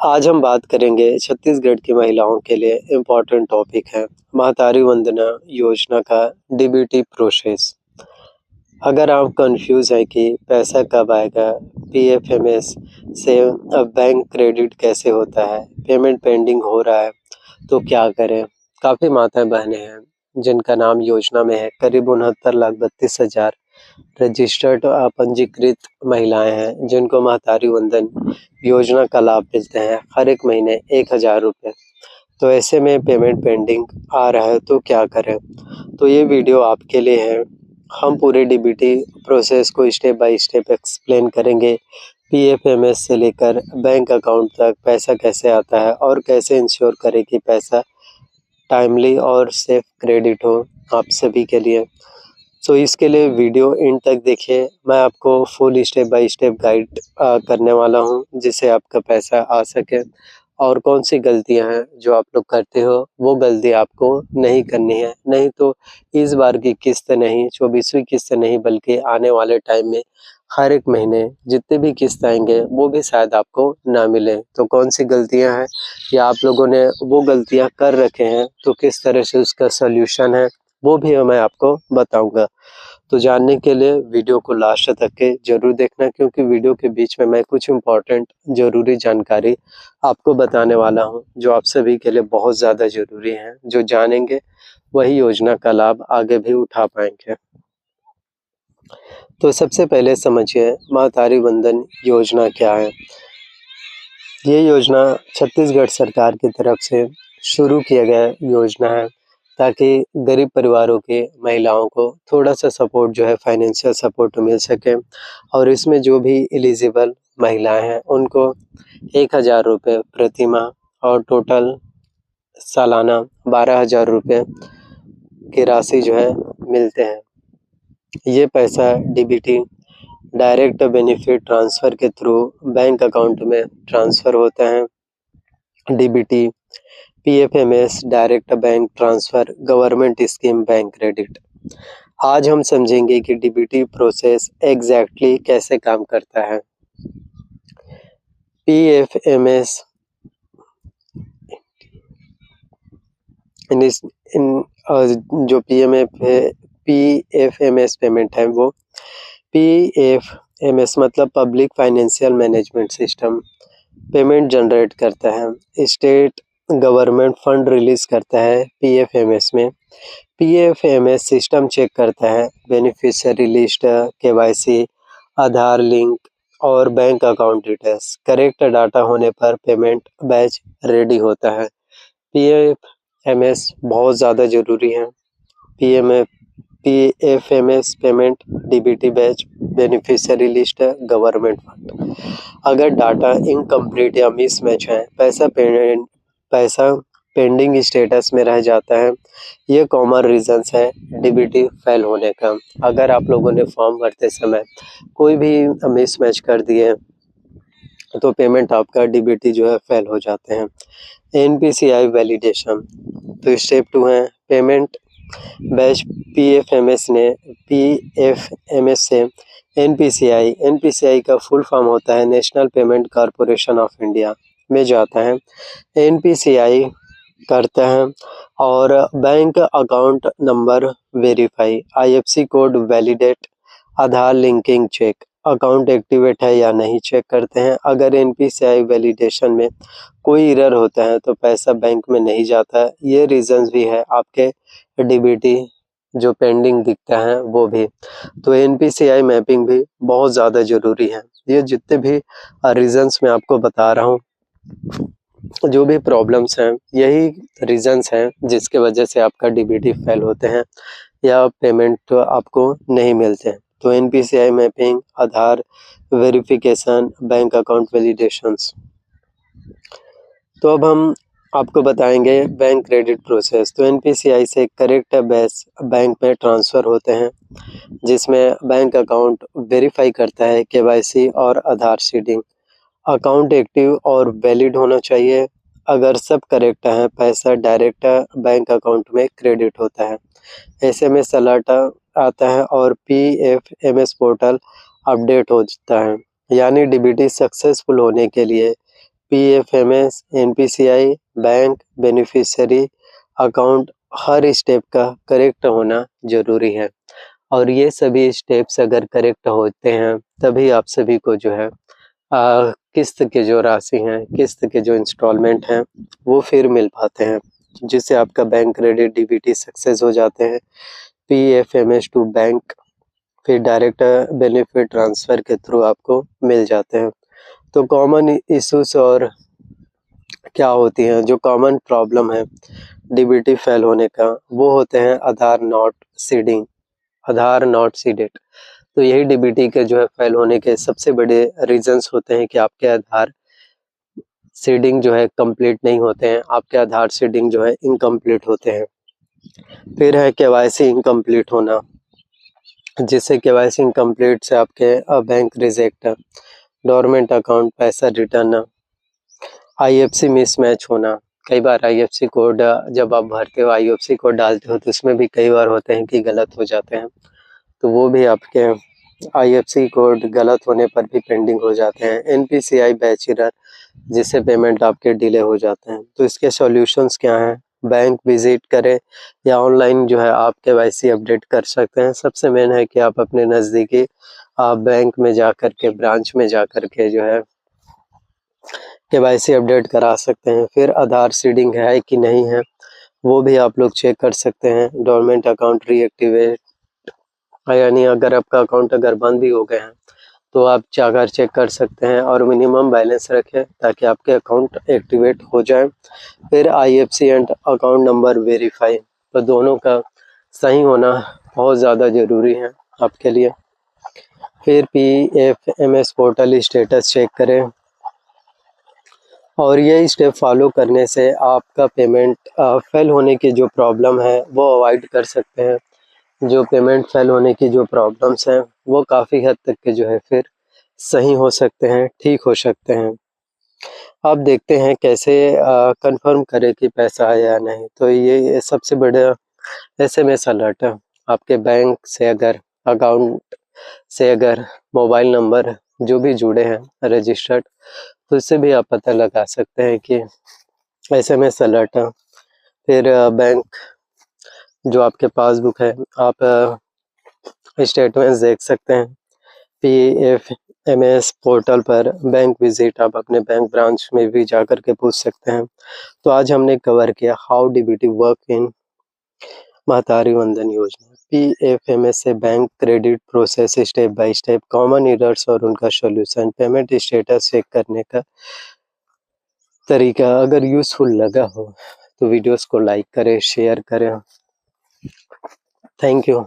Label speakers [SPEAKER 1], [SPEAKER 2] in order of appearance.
[SPEAKER 1] आज हम बात करेंगे छत्तीसगढ़ की महिलाओं के लिए इम्पोर्टेंट टॉपिक है महतारी वंदना योजना का डीबीटी प्रोसेस। अगर आप कंफ्यूज हैं कि पैसा कब आएगा, पीएफएमएस से अब बैंक क्रेडिट कैसे होता है, पेमेंट पेंडिंग हो रहा है तो क्या करें। काफ़ी माताएं बहनें हैं जिनका नाम योजना में है। करीब 69,32,000 रजिस्टर्ड पंजीकृत महिलाएं हैं जिनको महतारी वंदन योजना का लाभ मिलते हैं हर एक महीने 1,000 रुपये। तो ऐसे में पेमेंट पेंडिंग आ रहा है तो क्या करें। तो ये वीडियो आपके लिए है। हम पूरे डीबीटी प्रोसेस को स्टेप बाय स्टेप एक्सप्लेन करेंगे। पीएफएमएस से लेकर बैंक अकाउंट तक पैसा कैसे आता है और कैसे इंश्योर करें कि पैसा टाइमली और सेफ क्रेडिट हो आप सभी के लिए। सो इसके लिए वीडियो एंड तक देखिए। मैं आपको full step by step guide करने वाला हूँ जिससे आपका पैसा आ सके। और कौन सी गलतियाँ हैं जो आप लोग करते हो वो गलती आपको नहीं करनी है। नहीं तो इस बार की किस्त नहीं, 24वीं किस्त नहीं, बल्कि आने वाले टाइम में हर एक महीने जितने भी किस्त आएंगे वो भी शायद आपको ना मिले। तो कौन सी गलतियाँ हैं या आप लोगों ने वो गलतियाँ कर रखे हैं तो किस तरह से उसका सॉल्यूशन है वो भी मैं आपको बताऊंगा। तो जानने के लिए वीडियो को लास्ट तक के जरूर देखना, क्योंकि वीडियो के बीच में मैं कुछ इम्पोर्टेंट जरूरी जानकारी आपको बताने वाला हूं जो आप सभी के लिए बहुत ज़्यादा जरूरी है। जो जानेंगे वही योजना का लाभ आगे भी उठा पाएंगे। तो सबसे पहले समझिए महतारी वंदन योजना क्या है। ये योजना छत्तीसगढ़ सरकार की तरफ से शुरू किया गया योजना है ताकि गरीब परिवारों के महिलाओं को थोड़ा सा सपोर्ट जो है फाइनेंशियल सपोर्ट मिल सके। और इसमें जो भी एलिजिबल महिलाएं हैं उनको 1,000 रुपये प्रति माह और टोटल सालाना 12,000 रुपये की राशि जो है मिलते हैं। ये पैसा डीबीटी डायरेक्ट बेनिफिट ट्रांसफ़र के थ्रू बैंक अकाउंट में ट्रांसफ़र होता है। DBT PFMS direct bank transfer government scheme bank credit. आज हम समझेंगे कि डीबीटी प्रोसेस एग्जैक्टली कैसे काम करता है। पीएफएमएस जो पीएफएमएस पेमेंट है वो पीएफएमएस मतलब public financial management system payment generate करता है। स्टेट गवर्नमेंट फंड रिलीज करता है पीएफएमएस में। पीएफएमएस सिस्टम चेक करता है बेनिफिशियरी लिस्ट, केवाईसी, आधार लिंक और bank account details. Correct data होने पर पेमेंट बैच रेडी होता है। पीएफएमएस बहुत ज़्यादा ज़रूरी है। PFMS payment DBT batch beneficiary list government fund. अगर डाटा इनकम्प्लीट या मिसमैच है, पैसा पेंडिंग स्टेटस में रह जाता है। ये कॉमन रीजंस है डीबीटी फेल होने का। अगर आप लोगों ने फॉर्म भरते समय कोई भी मिसमैच कर दिए तो पेमेंट आपका डीबीटी जो है फेल हो जाते हैं। NPCI validation. तो स्टेप 2 है पेमेंट बैच। पीएफएमएस से एनपीसीआई का फुल फॉर्म होता है national payment corporation of India में जाता है। एनपीसीआई करता है और bank account number verify, IFC code validate, Aadhaar linking check, account activate है या नहीं चेक करते हैं। अगर एनपीसीआई वैलिडेशन में कोई एरर होता है तो पैसा बैंक में नहीं जाता है। ये रीजंस भी है आपके डीबीटी जो पेंडिंग दिखता है वो भी। तो एनपीसीआई मैपिंग भी बहुत ज़्यादा ज़रूरी है। ये जितने भी रीजंस मैं आपको बता रहा हूँ, जो भी प्रॉब्लम्स हैं, यही रीजंस हैं जिसके वजह से आपका डीबीटी फेल होते हैं या पेमेंट आपको नहीं मिलते हैं। तो एनपीसीआई मैपिंग, आधार वेरिफिकेशन, बैंक अकाउंट वैलिडेशंस। तो अब हम आपको बताएंगे बैंक क्रेडिट प्रोसेस। तो एनपीसीआई से करेक्ट बैच बैंक में ट्रांसफ़र होते हैं जिसमें बैंक अकाउंट वेरीफाई करता है, केवाईसी और आधार सीडिंग। अकाउंट एक्टिव और वैलिड होना चाहिए। अगर सब करेक्ट है पैसा डायरेक्ट बैंक अकाउंट में क्रेडिट होता है। एसएमएस अलर्ट आता है और पीएफएमएस पोर्टल अपडेट हो जाता है। यानी डीबीटी सक्सेसफुल होने के लिए PFMS, NPCI, bank, beneficiary account, हर स्टेप का करेक्ट होना ज़रूरी है और ये सभी स्टेप्स अगर करेक्ट होते हैं तभी आप सभी को जो है किस्त के जो राशि हैं, किस्त के जो इंस्टॉलमेंट हैं वो फिर मिल पाते हैं, जिससे आपका बैंक क्रेडिट डीबीटी सक्सेस हो जाते हैं। पीएफएमएस टू बैंक फिर डायरेक्ट बेनिफिट ट्रांसफ़र के थ्रू आपको मिल जाते हैं। तो कॉमन इश्यूज़ और क्या होती हैं, जो कॉमन प्रॉब्लम है डीबीटी फेल होने का, वो होते हैं Aadhaar not seeding, Aadhaar not seeded. तो यही डीबीटी के जो है फेल होने के सबसे बड़े रीजंस होते हैं कि आपके आधार सीडिंग जो है कंप्लीट नहीं होते हैं, आपके आधार सीडिंग जो है इनकम्प्लीट होते हैं। फिर है केवाईसी इनकम्प्लीट होना, जिससे केवाईसी इनकम्प्लीट से आपके बैंक रिजेक्ट, डोरमेंट अकाउंट पैसा रिटर्न, आईएफसी मिसमैच होना। कई बार आईएफसी कोड जब आप भरते हो, आईएफसी कोड डालते हो तो उसमें भी कई बार होते हैं कि गलत हो जाते हैं, तो वो भी आपके आईएफसी कोड गलत होने पर भी पेंडिंग हो जाते हैं। एनपीसीआई बैच एरर, जिससे पेमेंट आपके डिले हो जाते हैं। तो इसके सॉल्यूशंस क्या हैं? बैंक विजिट करें या ऑनलाइन जो है आप केवाईसी अपडेट कर सकते हैं। सबसे मेन है कि आप अपने नज़दीकी बैंक में जा कर के, ब्रांच में जा कर के जो है केवाईसी अपडेट करा सकते हैं। फिर आधार सीडिंग है कि नहीं है वो भी आप लोग चेक कर सकते हैं। डोरमेंट अकाउंट रीएक्टिवेट, यानी अगर आपका अकाउंट अगर बंद भी हो गए हैं तो आप जाकर चेक कर सकते हैं और मिनिमम बैलेंस रखें ताकि आपके अकाउंट एक्टिवेट हो जाए। फिर IFC and account number verify, तो दोनों का सही होना बहुत ज़्यादा ज़रूरी है आपके लिए। फिर पीएफएमएस पोर्टल स्टेटस चेक करें और ये स्टेप फॉलो करने से आपका पेमेंट फेल होने की जो प्रॉब्लम है वो अवॉइड कर सकते हैं। जो पेमेंट फेल होने की जो प्रॉब्लम्स हैं वो काफ़ी हद तक के जो है फिर सही हो सकते हैं, ठीक हो सकते हैं। अब देखते हैं कैसे कंफर्म करें कि पैसा आया या नहीं। तो ये सबसे बड़ा एसएमएस अलर्ट है। आपके बैंक से अगर, अकाउंट से अगर मोबाइल नंबर जो भी जुड़े हैं रजिस्टर्ड, तो इससे भी आप पता लगा सकते हैं कि एसएमएस अलर्ट है। फिर बैंक जो आपके पासबुक है, आप स्टेटमेंट्स देख सकते हैं। पीएफएमएस पोर्टल पर बैंक विजिट, आप अपने बैंक ब्रांच में भी जा कर के पूछ सकते हैं। तो आज हमने कवर किया how DBT work in Mahtari Vandan योजना। पीएफएमएस से bank credit process step by step, common errors और उनका सॉल्यूशन, पेमेंट स्टेटस चेक करने का तरीका। अगर यूज़फुल लगा हो तो वीडियोस को लाइक करें, शेयर करें। Thank you.